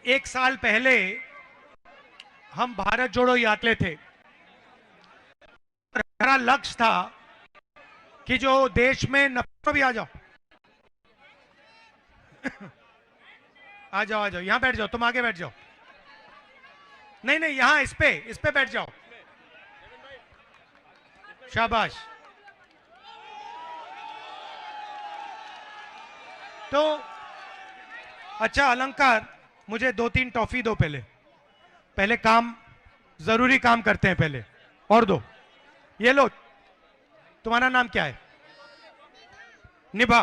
एक साल पहले हम भारत जोड़ो यात्रा थे। हमारा लक्ष्य था कि जो देश में नफरत भी आ जाओ आ जाओ यहां बैठ जाओ, तुम आगे बैठ जाओ। नहीं नहीं, यहां इस पे बैठ जाओ। शाबाश। तो अच्छा अलंकार, मुझे 2-3 टॉफी दो। पहले काम, जरूरी काम करते हैं पहले। और दो, ये लो। तुम्हारा नाम क्या है? निभा,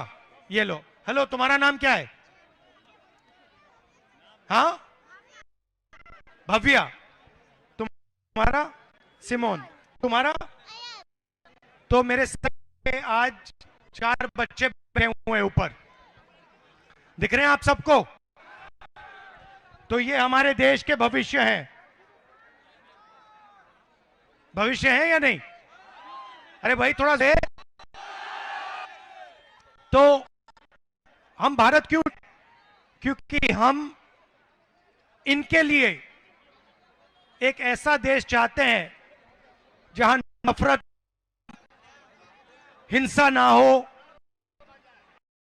ये लो। हेलो, तुम्हारा नाम क्या है? हाँ, भव्या। तुम्हारा? सिमोन। तुम्हारा? तो मेरे सर पे आज 4 बच्चे बैठे हुए ऊपर, दिख रहे हैं आप सबको? तो ये हमारे देश के भविष्य हैं। भविष्य है या नहीं? अरे भाई थोड़ा दे। तो हम भारत क्यों? क्योंकि हम इनके लिए एक ऐसा देश चाहते हैं जहां नफरत, हिंसा ना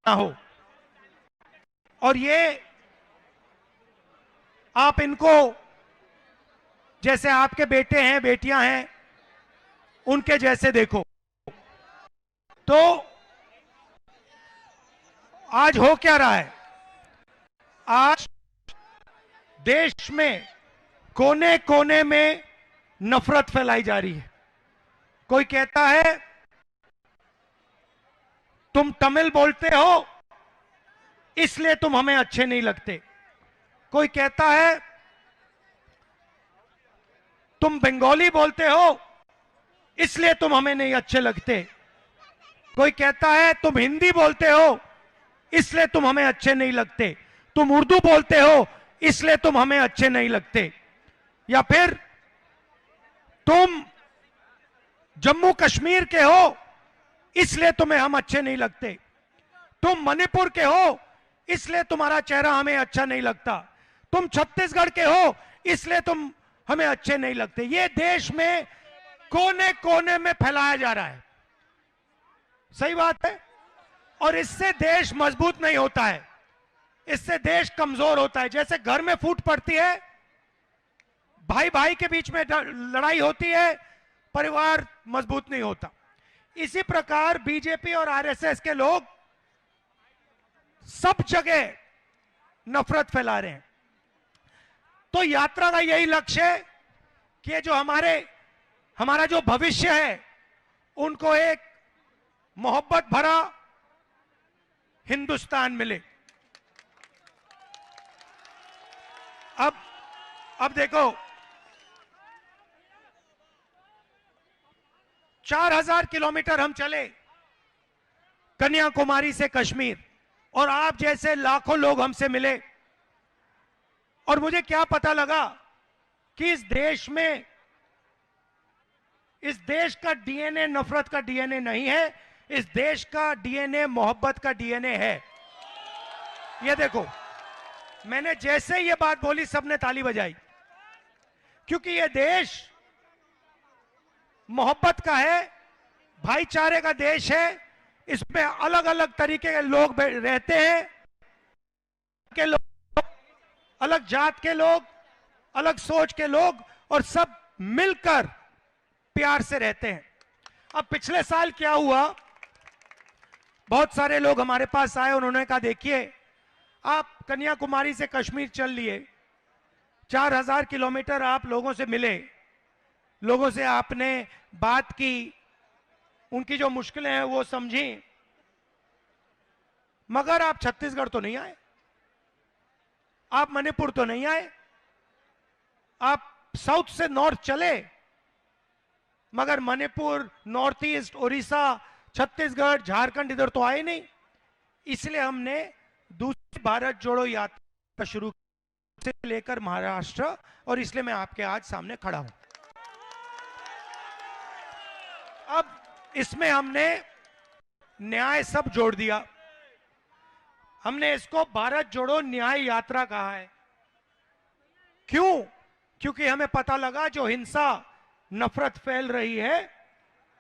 हो। और ये आप इनको, जैसे आपके बेटे हैं बेटियां हैं, उनके जैसे देखो। तो आज हो क्या रहा है? आज देश में कोने कोने में नफरत फैलाई जा रही है। कोई कहता है तुम तमिल बोलते हो इसलिए तुम हमें अच्छे नहीं लगते। कोई कहता है तुम बंगाली बोलते हो इसलिए तुम हमें नहीं अच्छे लगते। कोई कहता है तुम हिंदी बोलते हो इसलिए तुम हमें अच्छे नहीं लगते। तुम उर्दू बोलते हो इसलिए तुम हमें अच्छे नहीं लगते। या फिर तुम जम्मू कश्मीर के हो इसलिए तुम्हें हम अच्छे नहीं लगते। तुम मणिपुर के हो इसलिए तुम्हारा चेहरा हमें अच्छा नहीं लगता। तुम छत्तीसगढ़ के हो इसलिए तुम हमें अच्छे नहीं लगते। ये देश में कोने कोने में फैलाया जा रहा है। सही बात है। और इससे देश मजबूत नहीं होता है, इससे देश कमजोर होता है। जैसे घर में फूट पड़ती है, भाई भाई के बीच में लड़ाई होती है, परिवार मजबूत नहीं होता। इसी प्रकार बीजेपी और आरएसएस के लोग सब जगह नफरत फैला रहे हैं। तो यात्रा का यही लक्ष्य है कि जो हमारा जो भविष्य है, उनको एक मोहब्बत भरा हिंदुस्तान मिले। अब देखो, 4000 किलोमीटर हम चले कन्याकुमारी से कश्मीर, और आप जैसे लाखों लोग हमसे मिले। और मुझे क्या पता लगा कि इस देश का डीएनए नफरत का डीएनए नहीं है, इस देश का डीएनए मोहब्बत का डीएनए है। ये देखो, मैंने जैसे ये बात बोली सबने ताली बजाई, क्योंकि ये देश मोहब्बत का है, भाईचारे का देश है। इसमें अलग अलग तरीके के लोग रहते हैं, अलग जात के लोग, अलग सोच के लोग, और सब मिलकर प्यार से रहते हैं। अब पिछले साल क्या हुआ, बहुत सारे लोग हमारे पास आए, उन्होंने कहा देखिए आप कन्याकुमारी से कश्मीर चल लिए, 4000 किलोमीटर आप लोगों से मिले, लोगों से आपने बात की, उनकी जो मुश्किलें हैं वो समझी, मगर आप छत्तीसगढ़ तो नहीं आए, आप मणिपुर तो नहीं आए, आप साउथ से नॉर्थ चले, मगर मणिपुर, नॉर्थ ईस्ट, उड़ीसा, छत्तीसगढ़, झारखंड इधर तो आए नहीं। इसलिए हमने दूसरी भारत जोड़ो यात्रा शुरू से लेकर महाराष्ट्र, और इसलिए मैं आपके आज सामने खड़ा हूं। अब इसमें हमने न्याय सब जोड़ दिया। हमने इसको भारत जोड़ो न्याय यात्रा कहा है। क्यों? क्योंकि हमें पता लगा जो हिंसा, नफरत फैल रही है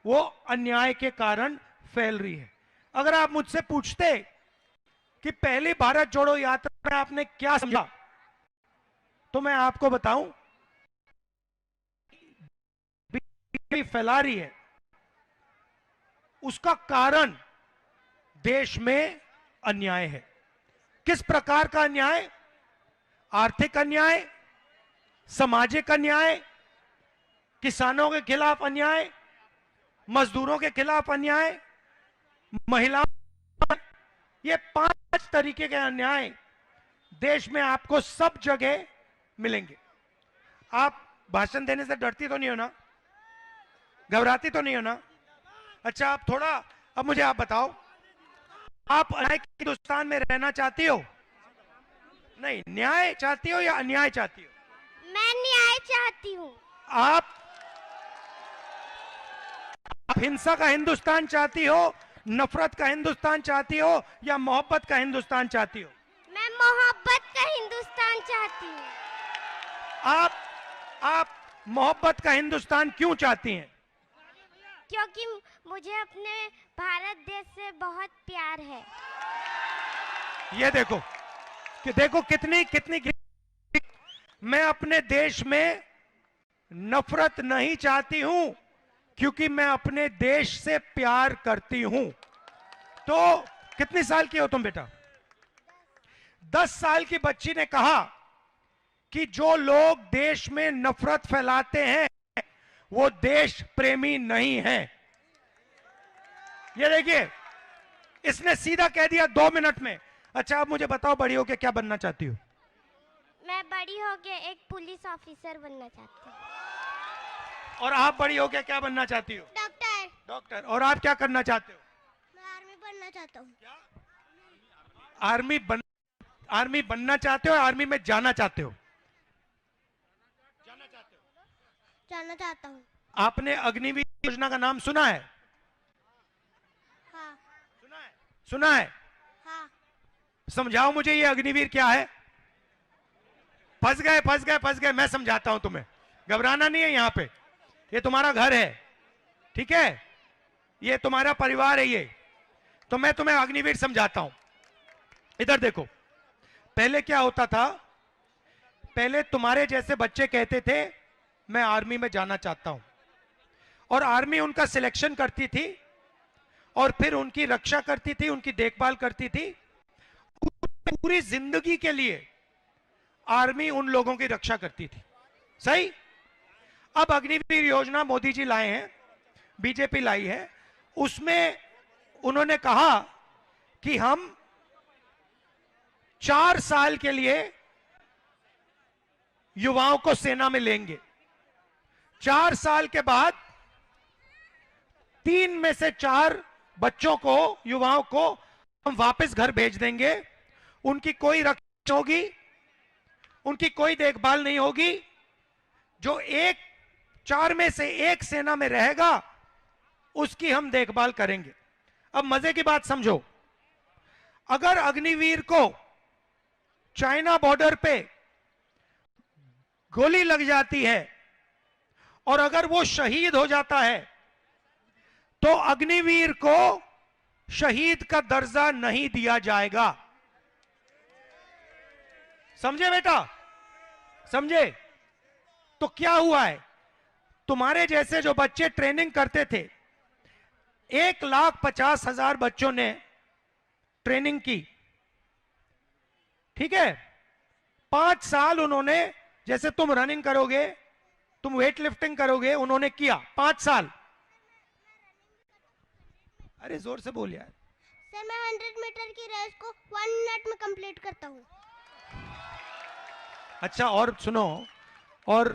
वो अन्याय के कारण फैल रही है। अगर आप मुझसे पूछते कि पहली भारत जोड़ो यात्रा में आपने क्या समझा, तो मैं आपको बताऊं, बीजेपी फैला रही है, उसका कारण देश में अन्याय है। किस प्रकार का अन्याय? आर्थिक अन्याय, सामाजिक अन्याय, किसानों के खिलाफ अन्याय, मजदूरों के खिलाफ अन्याय, महिलाओं, ये 5 तरीके के अन्याय देश में आपको सब जगह मिलेंगे। आप भाषण देने से डरती तो नहीं हो ना? घबराती तो नहीं हो ना? अच्छा, आप थोड़ा, अब मुझे आप बताओ, आप न्याय के हिंदुस्तान में रहना चाहती हो? नहीं, न्याय चाहती हो या अन्याय चाहती हो? मैं न्याय चाहती हूँ। आप हिंसा का हिंदुस्तान चाहती हो, नफरत का हिंदुस्तान चाहती हो या मोहब्बत का हिंदुस्तान चाहती हो? मैं मोहब्बत का हिंदुस्तान चाहती हूँ। आप मोहब्बत का हिंदुस्तान क्यों चाहती हैं? क्योंकि मुझे अपने भारत देश से बहुत प्यार है। ये देखो कि देखो कितनी कितनी मैं अपने देश में नफरत नहीं चाहती हूं क्योंकि मैं अपने देश से प्यार करती हूं। तो कितनी साल की हो तुम बेटा? 10 साल की बच्ची ने कहा कि जो लोग देश में नफरत फैलाते हैं वो देश प्रेमी नहीं है। ये देखिए, इसने सीधा कह दिया 2 मिनट में। अच्छा, अब मुझे बताओ, बड़ी होके क्या बनना चाहती हो? मैं बड़ी होके एक पुलिस ऑफिसर बनना चाहती हूँ। और आप बड़ी होके क्या बनना चाहती हो? डॉक्टर। डॉक्टर। और आप क्या करना चाहते हो? मैं आर्मी बनना चाहता हूँ। आर्मी बनना चाहते हो, आर्मी में जाना चाहते हो? जाना चाहता हूँ। आपने अग्निवीर योजना का नाम सुना है? हाँ। सुना है? हाँ। समझाओ मुझे, ये अग्निवीर क्या है? फंस गए, मैं समझाता हूं तुम्हें। घबराना नहीं है, यहां पे ये तुम्हारा घर है, ठीक है? ये तुम्हारा परिवार है ये। तो मैं तुम्हें अग्निवीर समझाता हूं। इधर देखो, पहले क्या होता था? पहले तुम्हारे जैसे बच्चे कहते थे मैं आर्मी में जाना चाहता हूं, और आर्मी उनका सिलेक्शन करती थी और फिर उनकी रक्षा करती थी, उनकी देखभाल करती थी। पूरी जिंदगी के लिए आर्मी उन लोगों की रक्षा करती थी। सही? अब अग्निवीर योजना मोदी जी लाए हैं, बीजेपी लाई है। उसमें उन्होंने कहा कि हम 4 साल के लिए युवाओं को सेना में लेंगे। 4 साल के बाद 3 में से 4 बच्चों को, युवाओं को हम वापस घर भेज देंगे। उनकी कोई रक्षा होगी, उनकी कोई देखभाल नहीं होगी। जो 4 में से 1 सेना में रहेगा उसकी हम देखभाल करेंगे। अब मजे की बात समझो, अगर अग्निवीर को चाइना बॉर्डर पे गोली लग जाती है और अगर वो शहीद हो जाता है तो अग्निवीर को शहीद का दर्जा नहीं दिया जाएगा। समझे बेटा? समझे? तो क्या हुआ है, तुम्हारे जैसे जो बच्चे ट्रेनिंग करते थे, 1,50,000 बच्चों ने ट्रेनिंग की, ठीक है? 5 साल उन्होंने, जैसे तुम रनिंग करोगे, तुम वेट लिफ्टिंग करोगे, उन्होंने किया 5 साल। अरे जोर से बोल यार। सर, मैं 100 मीटर की रेस को 1 मिनट में कंप्लीट करता हूँ। अच्छा, और सुनो, और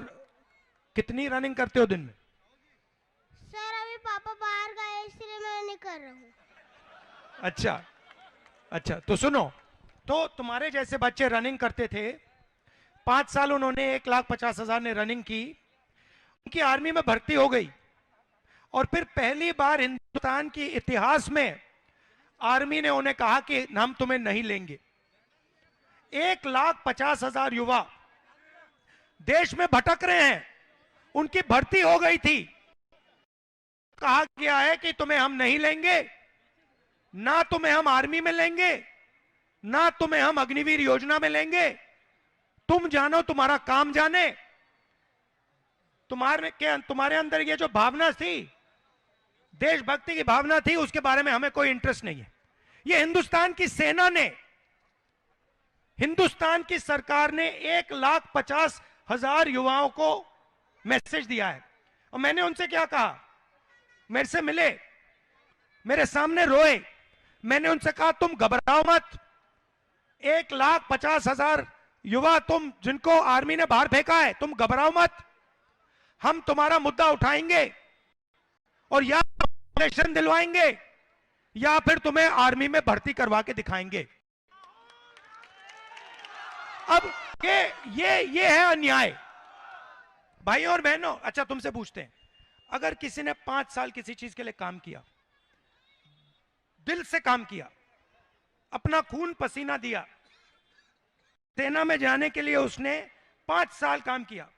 कितनी रनिंग करते हो दिन में? सर, अभी पापा बाहर गए इसलिए मैं नहीं कर रहा हूँ। अच्छा, तो सुनो, तो तुम्हारे जैसे बच्चे रनिंग करते थे, 5 साल उन्होंने, 1,50,000 ने रनिंग की, उनकी आर्मी में भर्ती हो गई, और फिर पहली बार हिंदुस्तान की इतिहास में आर्मी ने उन्हें कहा कि हम तुम्हें नहीं लेंगे। 1,50,000 युवा देश में भटक रहे हैं, उनकी भर्ती हो गई थी। कहा गया है कि तुम्हें हम नहीं लेंगे, ना तुम्हें हम आर्मी में लेंगे, ना तुम्हें हम अग्निवीर योजना में लेंगे। तुम जानो, तुम्हारा काम जाने। तुम्हारे अंदर ये जो भावना थी, देशभक्ति की भावना थी, उसके बारे में हमें कोई इंटरेस्ट नहीं है। ये हिंदुस्तान की सेना ने, हिंदुस्तान की सरकार ने 1,50,000 युवाओं को मैसेज दिया है। और मैंने उनसे क्या कहा, मेरे से मिले, मेरे सामने रोए। मैंने उनसे कहा तुम घबराओ मत, 1,50,000 युवा तुम जिनको आर्मी ने बाहर फेंका है, तुम घबराओ मत, हम तुम्हारा मुद्दा उठाएंगे और या इलेक्शन दिलवाएंगे या फिर तुम्हें आर्मी में भर्ती करवा के दिखाएंगे। अब ये है अन्याय। भाइयों और बहनों, अच्छा तुमसे पूछते हैं, अगर किसी ने 5 साल किसी चीज के लिए काम किया, दिल से काम किया, अपना खून पसीना दिया, सेना में जाने के लिए उसने 5 साल काम किया,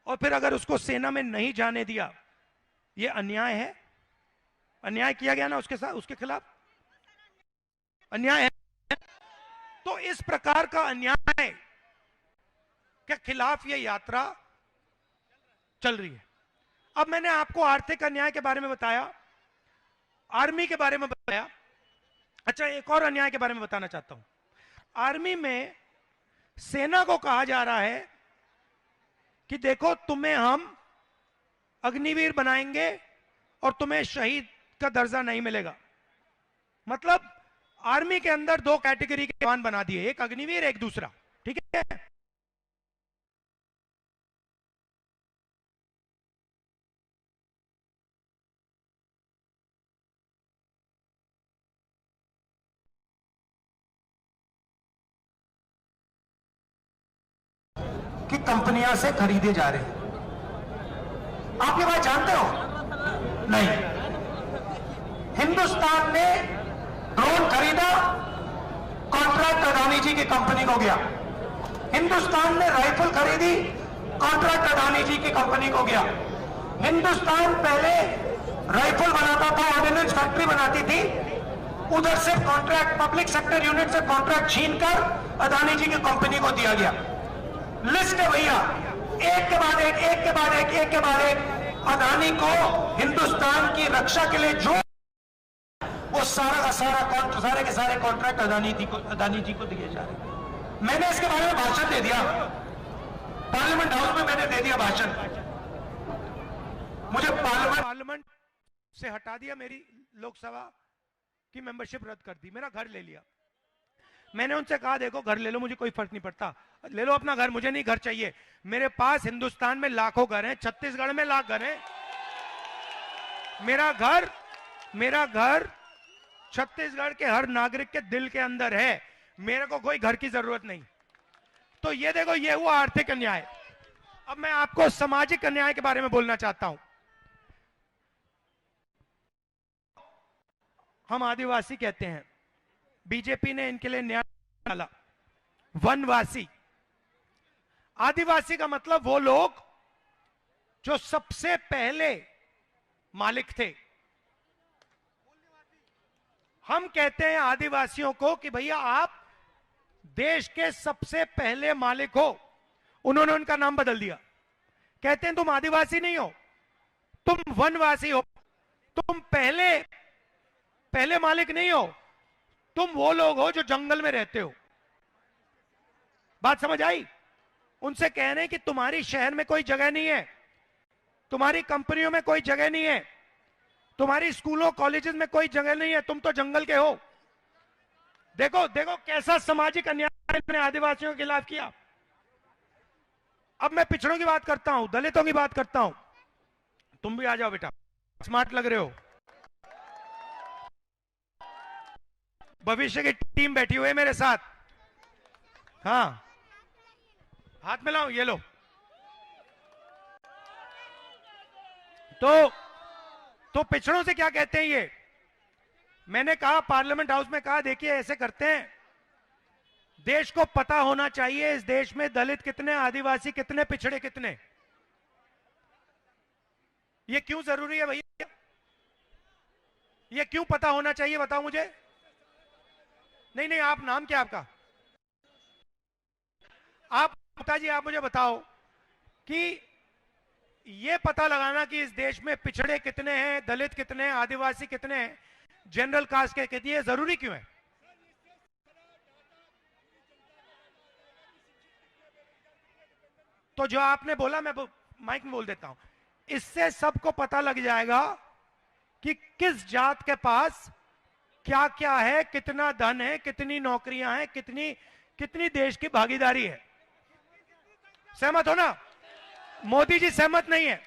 और फिर अगर उसको सेना में नहीं जाने दिया, यह अन्याय है? अन्याय किया गया ना उसके साथ, उसके खिलाफ अन्याय है। तो इस प्रकार का अन्याय के खिलाफ यह यात्रा चल रही है। अब मैंने आपको आर्थिक अन्याय के बारे में बताया, आर्मी के बारे में बताया। अच्छा, एक और अन्याय के बारे में बताना चाहता हूं। आर्मी में सेना को कहा जा रहा है कि देखो तुम्हें हम अग्निवीर बनाएंगे और तुम्हें शहीद का दर्जा नहीं मिलेगा। मतलब आर्मी के अंदर 2 कैटेगरी के जवान बना दिए, एक अग्निवीर, एक दूसरा। ठीक है, कि कंपनियां से खरीदे जा रहे हैं। आप ये बात जानते हो? नहीं। हिंदुस्तान ने ड्रोन खरीदा, कॉन्ट्रैक्ट अडानी जी की कंपनी को गया। हिंदुस्तान ने राइफल खरीदी, कॉन्ट्रैक्ट अडानी जी की कंपनी को गया। हिंदुस्तान पहले राइफल बनाता था, ऑर्डिनेंस फैक्ट्री बनाती थी, उधर से कॉन्ट्रैक्ट, पब्लिक सेक्टर यूनिट से कॉन्ट्रैक्ट छीनकर अडानी जी की कंपनी को दिया गया। लिस्ट है भैया, एक के बाद एक, एक के बाद एक, एक के बाद एक। अडानी को हिंदुस्तान की रक्षा के लिए जो वो सारा का सारा सारे के सारे कॉन्ट्रैक्ट अडानी जी को दिए जा रहे। मैंने इसके बारे में भाषण दे दिया, पार्लियामेंट हाउस में मैंने दे दिया भाषण। मुझे पार्लियामेंट से हटा दिया, मेरी लोकसभा की मेंबरशिप रद्द कर दी, मेरा घर ले लिया। मैंने उनसे कहा देखो घर ले लो, मुझे कोई फर्क नहीं पड़ता, ले लो अपना घर, मुझे नहीं घर चाहिए। मेरे पास हिंदुस्तान में लाखों घर हैं, छत्तीसगढ़ में लाख घर हैं। मेरा घर छत्तीसगढ़ के हर नागरिक के दिल के अंदर है। मेरे को कोई घर की जरूरत नहीं। तो ये देखो, ये हुआ आर्थिक अन्याय। अब मैं आपको सामाजिक अन्याय के बारे में बोलना चाहता हूं। हम आदिवासी कहते हैं, बीजेपी ने इनके लिए न्याय डाला। वनवासी, आदिवासी का मतलब वो लोग जो सबसे पहले मालिक थे। हम कहते हैं आदिवासियों को कि भैया आप देश के सबसे पहले मालिक हो। उन्होंने उनका नाम बदल दिया, कहते हैं तुम आदिवासी नहीं हो, तुम वनवासी हो। तुम पहले मालिक नहीं हो, तुम वो लोग हो जो जंगल में रहते हो। बात समझ आई? उनसे कह रहे हैं कि तुम्हारी शहर में कोई जगह नहीं है, तुम्हारी कंपनियों में कोई जगह नहीं है, तुम्हारी स्कूलों कॉलेजेस में कोई जगह नहीं है, तुम तो जंगल के हो। देखो देखो कैसा सामाजिक अन्याय ने आदिवासियों के खिलाफ किया। अब मैं पिछड़ों की बात करता हूं, दलितों की बात करता हूं। तुम भी आ जाओ बेटा, स्मार्ट लग रहे हो। भविष्य की टीम बैठी हुई है मेरे साथ। हाँ, हाथ मिलाओ, ये लो। तो पिछड़ों से क्या कहते हैं ये? मैंने कहा पार्लियामेंट हाउस में, कहा देखिए ऐसे करते हैं देश को पता होना चाहिए इस देश में दलित कितने, आदिवासी कितने, पिछड़े कितने। ये क्यों जरूरी है भैया? ये क्यों पता होना चाहिए, बताओ मुझे। नहीं नहीं, आप नाम क्या आपका? आप पिताजी, आप मुझे बताओ कि ये पता लगाना कि इस देश में पिछड़े कितने हैं, दलित कितने हैं, आदिवासी कितने हैं, जनरल कास्ट के कितने, ये जरूरी क्यों है? तो जो आपने बोला मैं माइक में बोल देता हूं, इससे सबको पता लग जाएगा कि किस जात के पास क्या क्या है, कितना धन है, कितनी नौकरियां हैं, कितनी कितनी देश की भागीदारी है। सहमत हो ना? मोदी जी सहमत नहीं है।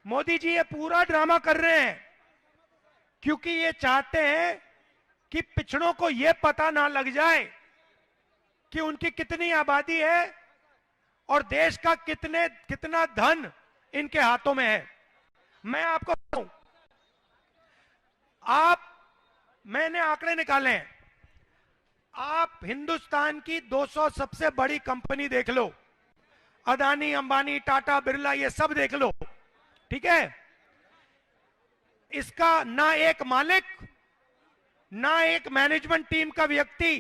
मोदी जी ये पूरा ड्रामा कर रहे हैं क्योंकि ये चाहते हैं कि पिछड़ों को ये पता ना लग जाए कि उनकी कितनी आबादी है और देश का कितना धन इनके हाथों में है। मैं आपको बताऊं, मैंने आंकड़े निकाले हैं। आप हिंदुस्तान की 200 सबसे बड़ी कंपनी देख लो, अदानी, अंबानी, टाटा, बिरला, ये सब देख लो, ठीक है? इसका ना एक मालिक, ना एक मैनेजमेंट टीम का व्यक्ति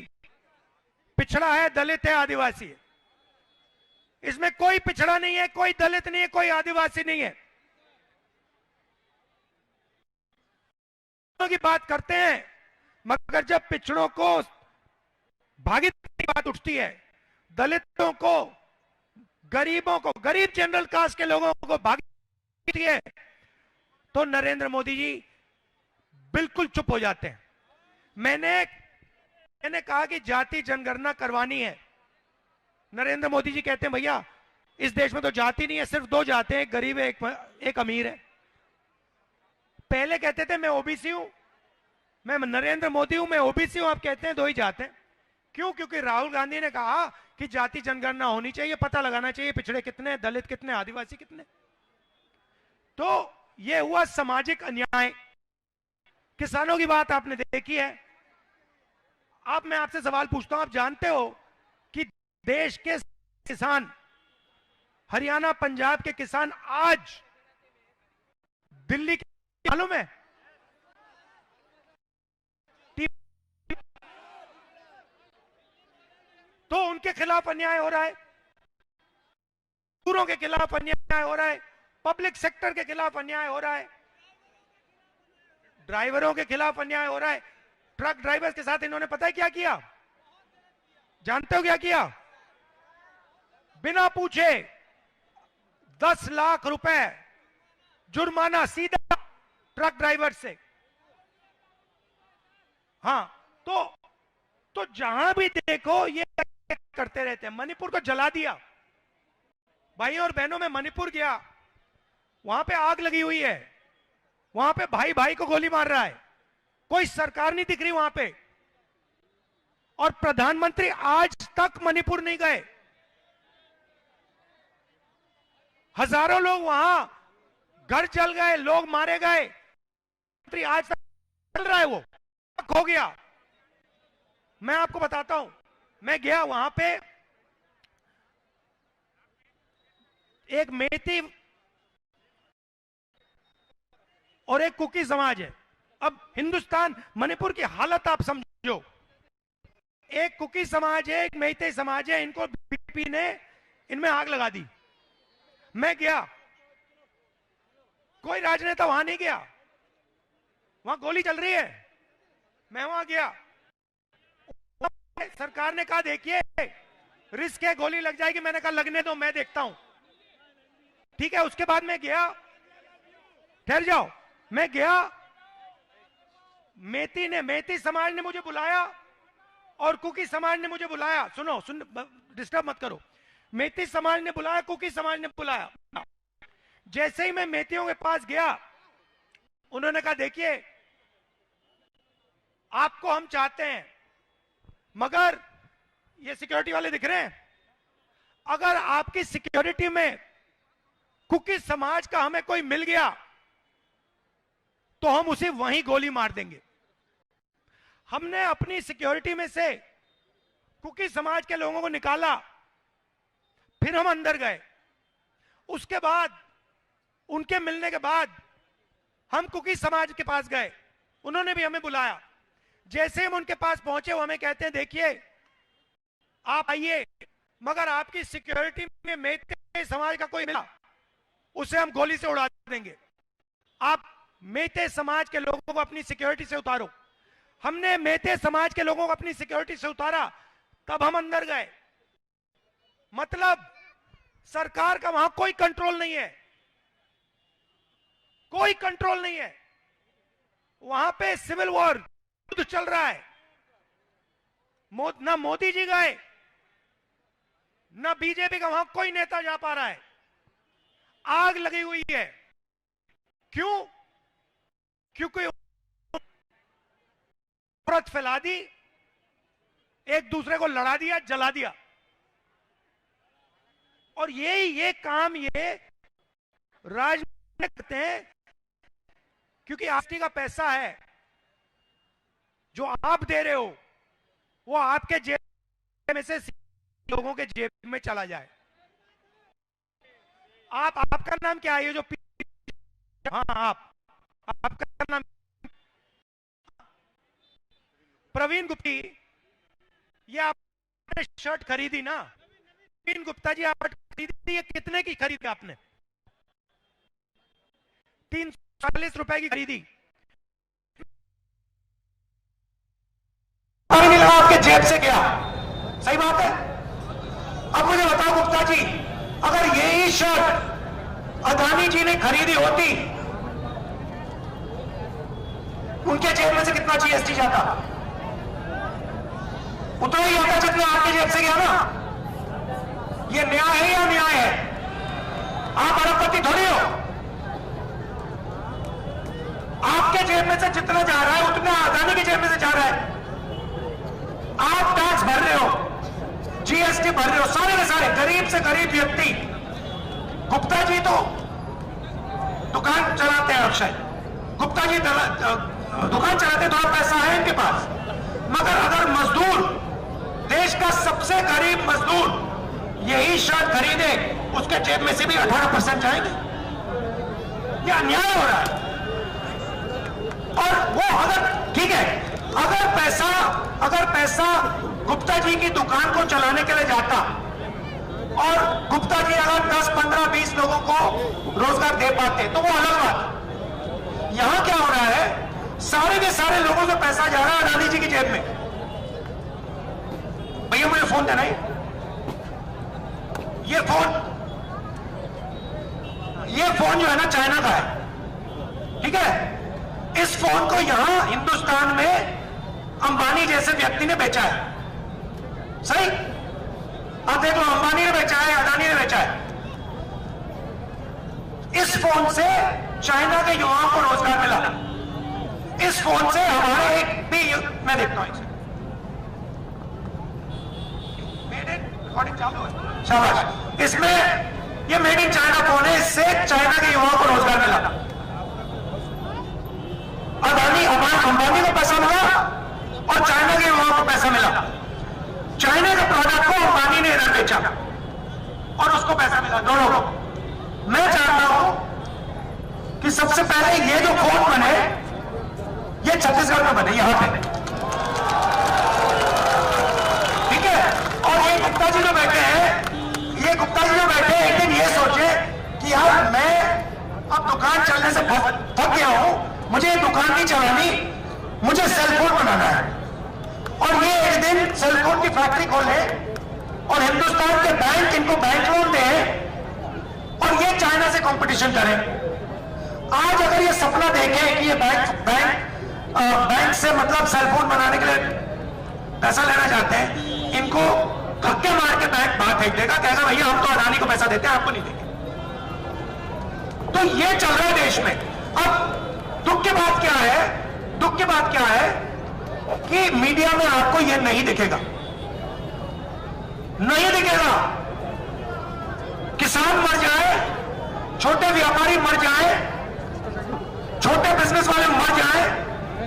पिछड़ा है, दलित है, आदिवासी है। इसमें कोई पिछड़ा नहीं है, कोई दलित नहीं है, कोई आदिवासी नहीं है। की बात करते हैं, मगर जब पिछड़ों को भागीदारी की बात उठती है, दलितों को, गरीबों को, गरीब जनरल कास्ट के लोगों को भागीदारी है, तो नरेंद्र मोदी जी बिल्कुल चुप हो जाते हैं। मैंने कहा कि जाति जनगणना करवानी है। नरेंद्र मोदी जी कहते हैं भैया इस देश में तो जाति नहीं है, सिर्फ दो जाते हैं, एक गरीब है, एक अमीर है। पहले कहते थे मैं ओबीसी हूं, मैं नरेंद्र मोदी हूं, मैं ओबीसी हूं, आप कहते हैं दो ही जाते हैं। क्यों? क्योंकि राहुल गांधी ने कहा कि जाति जनगणना होनी चाहिए, पता लगाना चाहिए पिछड़े कितने, दलित कितने, आदिवासी कितने। तो यह हुआ सामाजिक अन्याय। किसानों की बात आपने देखी है। अब मैं आपसे सवाल पूछता हूं, आप जानते हो कि देश के किसान, हरियाणा, पंजाब के किसान आज दिल्ली के, मालूम है, तो उनके खिलाफ अन्याय हो रहा है, मजदूरों के खिलाफ अन्याय हो रहा है, पब्लिक सेक्टर के खिलाफ अन्याय हो रहा है, ड्राइवरों के खिलाफ अन्याय हो रहा है। ट्रक ड्राइवर्स के साथ इन्होंने पता है क्या किया? जानते हो क्या किया? बिना पूछे 10 लाख रुपए जुर्माना सीधा ट्रक ड्राइवर से। हाँ, तो जहां भी देखो ये करते रहते हैं। मणिपुर को जला दिया। भाइयों और बहनों, में मणिपुर गया, वहां पे आग लगी हुई है, वहां पे भाई भाई को गोली मार रहा है, कोई सरकार नहीं दिख रही वहां पे, और प्रधानमंत्री आज तक मणिपुर नहीं गए। हजारों लोग वहां, घर जल गए, लोग मारे गए, मंत्री आज तक चल रहा है, वो हो गया। मैं आपको बताता हूं, मैं गया वहां पे, एक मेती और एक कुकी समाज है। अब हिंदुस्तान, मणिपुर की हालत आप समझो, एक कुकी समाज है, एक मेते समाज है, इनको बीजेपी ने इनमें आग लगा दी। मैं गया, कोई राजनेता वहां नहीं गया, वहां गोली चल रही है, मैं वहां गया। सरकार ने कहा देखिए रिस्क है, गोली लग जाएगी। मैंने कहा लगने दो, मैं देखता हूं, ठीक है। उसके बाद मैं गया, ठहर जाओ, मैं गया, मेती समाज ने मुझे बुलाया और कुकी समाज ने मुझे बुलाया। सुनो, डिस्टर्ब मत करो। मेती समाज ने बुलाया, कुकी समाज ने बुलाया। जैसे ही मैं मेतियों के पास गया, उन्होंने कहा देखिए आपको हम चाहते हैं, मगर ये सिक्योरिटी वाले दिख रहे हैं, अगर आपकी सिक्योरिटी में कुकी समाज का हमें कोई मिल गया तो हम उसे वहीं गोली मार देंगे। हमने अपनी सिक्योरिटी में से कुकी समाज के लोगों को निकाला, फिर हम अंदर गए। उसके बाद उनके मिलने के बाद हम कुकी समाज के पास गए, उन्होंने भी हमें बुलाया। जैसे हम उनके पास पहुंचे वो हमें कहते हैं देखिए आप आइए, मगर आपकी सिक्योरिटी में मेते समाज का कोई मिला उसे हम गोली से उड़ा देंगे, आप मेते समाज के लोगों को अपनी सिक्योरिटी से उतारो। हमने मेते समाज के लोगों को अपनी सिक्योरिटी से उतारा, तब हम अंदर गए। मतलब सरकार का वहां कोई कंट्रोल नहीं है, कोई कंट्रोल नहीं है। वहां पे सिविल वॉर युद्ध चल रहा है। ना मोदी जी गए, ना बीजेपी का वहां कोई नेता जा पा रहा है। आग लगी हुई है। क्यों? क्योंकि औरत फैला दी, एक दूसरे को लड़ा दिया, जला दिया। और ये काम ये राजनीति करते हैं क्योंकि आपकी का पैसा है जो आप दे रहे हो वो आपके जेब में से लोगों के जेब में चला जाए। आपका नाम क्या है? ये जो हाँ आपका नाम प्रवीण गुप्ती। ये आपने शर्ट खरीदी ना? प्रवीण गुप्ता जी आप खरीदी, ये कितने की खरीदी आपने? 340 रुपए की खरीदी। नहीं लगा, आपके जेब से गया। सही बात है। अब मुझे बताओ गुप्ता जी, अगर यही शर्ट अदानी जी ने खरीदी होती, उनके जेब में से कितना जीएसटी जाता? उतना ही आता जितना आपके जेब से गया ना। ये न्याय है या न्याय है? आप अरबपति थोड़ी हो। आपके जेब में से जितना जा रहा है उतना अदानी की जेब में से जा रहा है। आप टैक्स भर रहे हो, जीएसटी भर रहे हो, सारे के सारे गरीब से गरीब व्यक्ति। गुप्ता जी तो दुकान चलाते हैं, अक्षय गुप्ता जी दुकान चलाते, थोड़ा पैसा है इनके पास। मगर अगर मजदूर, देश का सबसे गरीब मजदूर यही शर्ट खरीदे, उसके जेब में से भी 18% जाएंगे। यह अन्याय हो रहा है। और वो अगर ठीक है, अगर पैसा गुप्ता जी की दुकान को चलाने के लिए जाता और गुप्ता जी अगर 10, 15, 20 लोगों को रोजगार दे पाते तो वो अलग बात। यहां क्या हो रहा है, सारे के सारे लोगों से पैसा जा रहा है अदानी जी की जेब में। भैया मुझे फोन देना है, ये फोन जो है ना चाइना का है, ठीक है। इस फोन को यहां हिंदुस्तान में अंबानी जैसे व्यक्ति ने बेचा है। सही? अब देख लो, अंबानी ने बेचा है, अदानी ने बेचा है। इस फोन से चाइना के युवाओं को रोजगार मिला। इस फोन से हमारे एक भी, मैं देखता हूं, मेड इन रिकॉर्डिंग चालू है, शाबाश। इसमें ये मेड इन चाइना फोन है, इससे चाइना के युवाओं को रोजगार मिला। अंबानी को पैसा मिला और चाइना के युवाओं को पैसा मिला। चाइना के प्रोडक्ट को अंबानी ने इधर बेचा और उसको पैसा मिला, दोनों को। मैं चाहता हूं कि सबसे पहले ये जो फोन बने, ये छत्तीसगढ़ में बने, यहां पे, ठीक है। और ये गुप्ता जी जो बैठे हैं, एक दिन ये सोचे कि यार मैं अब दुकान चलने से थक गया हूं, मुझे दुकान नहीं चलानी, मुझे सेलफोन बनाना है। और ये एक दिन सेलफोन की फैक्ट्री खोले और हिंदुस्तान के बैंक इनको बैंक लोन दें और ये चाइना से कंपटीशन करें। आज अगर ये सपना देखें कि ये बैंक से मतलब सेलफोन बनाने के लिए पैसा लेना चाहते हैं, इनको धक्के मार के बैंक बाहर फेंक देगा, कहेगा भैया हम तो अदानी को पैसा देते हैं, आपको नहीं देंगे। तो ये चल रहा है देश में। अब दुख की बात क्या है कि मीडिया में आपको यह नहीं दिखेगा, किसान मर जाए, छोटे व्यापारी मर जाए, छोटे बिजनेस वाले मर जाए,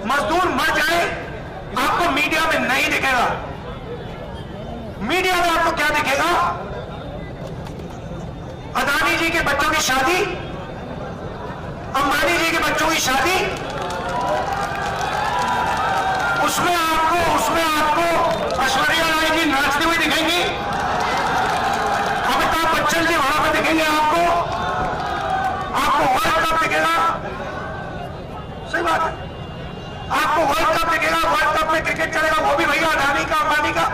मजदूर मर जाए, आपको मीडिया में नहीं दिखेगा। मीडिया में आपको क्या दिखेगा? अदानी जी के बच्चों की शादी, अंबानी जी के बच्चों की शादी, उसमें आपको ऐश्वर्या राय जी नाचती हुई दिखेंगी, अमिताभ बच्चन जी वहां पर दिखेंगे, आपको वर्ल्ड कप दिखेगा। सही बात है, आपको वर्ल्ड कप दिखेगा, वर्ल्ड कप में क्रिकेट चलेगा, वो भी भैया अदानी का अंबानी का।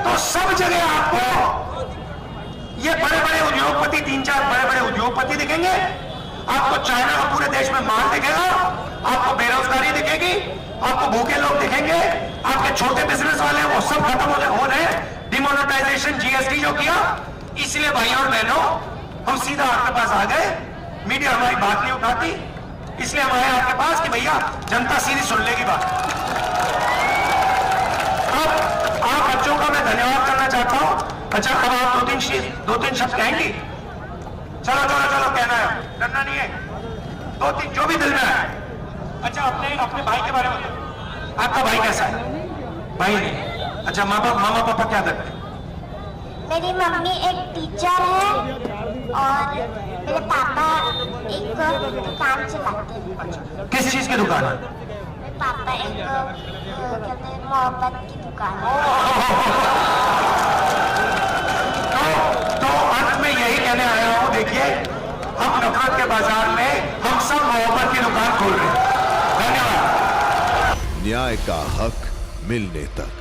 तो सब जगह आपको ये बड़े बड़े उद्योगपति, 3-4 बड़े बड़े उद्योगपति दिखेंगे, आपको चाइना का पूरे देश में माल दिखेगा, आपको बेरोजगारी दिखेगी, आपको भूखे लोग दिखेंगे, आपके छोटे बिजनेस वाले वो सब खत्म हो रहे हैं, डिमोनेटाइजेशन, जीएसटी जो किया। इसलिए भाई और बहनों, हम सीधा आपके पास आ गए, मीडिया हमारी बात नहीं उठाती, इसलिए हम आए आपके पास कि भैया जनता सीधी सुन लेगी बात। अब आप बच्चों का मैं धन्यवाद करना चाहता हूं। अच्छा, अब आप दो तीन शब्द कहेंगी? चलो कहना है, डरना नहीं है, 2-3 जो भी दिल में है। अच्छा, अपने भाई के बारे में बताओ, आपका भाई कैसा है? भाई नहीं, अच्छा, मामा पापा क्या करते हैं? मेरी मम्मी एक टीचर है और मेरे पापा एक दुकान चलाते हैं। किस चीज की दुकान है? मेरे पापा एक कहते हैं मोहब्बत की दुकान है। तो अंत में यही कहने आया हूं, देखिए हम नफरत के बाजार में हम सब मोहब्बत की दुकान खोल रहे हैं। धन्यवाद। न्याय का हक मिलने तक।